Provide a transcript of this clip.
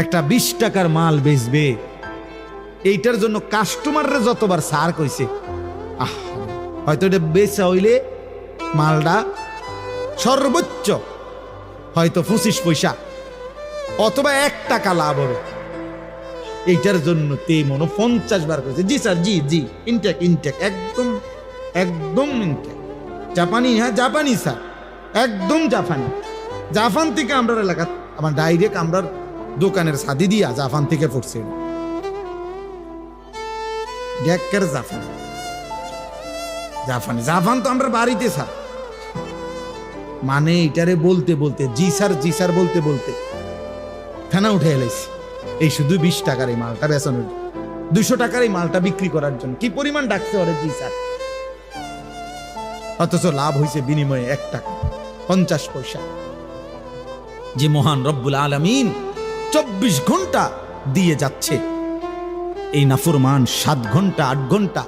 একটা 20 টাকার মাল বেচবে, এইটার জন্য কাস্টমাররা যতবার সার কইছে, হয়তো এটা বেচা হইলে মালটা সর্বোচ্চ হয়তো 25 পয়সা অথবা 1 টাকা লাভ হবে। এইটার জন্য তে মনে 50 বার করেছে, জি স্যার, জি জি, ইনটেক ইনটেক, একদম একদম ইনটেক, জাপানি, হ্যাঁ জাপানি স্যার, একদম জাপানি। জাপান থেকে আমরা এলাকা আমার ডাইরেক্ট আমরা দোকানের সাদি দিয়া জাপান থেকে পড়ছে, ডেকের জাপানি জাপানি জাপান তো আমরা বাড়িতে স্যার। মানে এটারে বলতে বলতে জি স্যার বলতে বলতে ফেনা উঠে এলাইছি। এই শুধু 20 টাকার এই মালটা বেচানোর, 200 টাকার এই মালটা বিক্রি করার জন্য কি পরিমাণ ডাকছে ওরে জি স্যার, অথচ লাভ হয়েছে বিনিময়ে 1 টাকা 50 পয়সা। যে মহান রব্বুল আলামিন 24 ঘন্টা দিয়ে যাচ্ছে, এই নাফরমান 7 ঘন্টা 8 ঘন্টা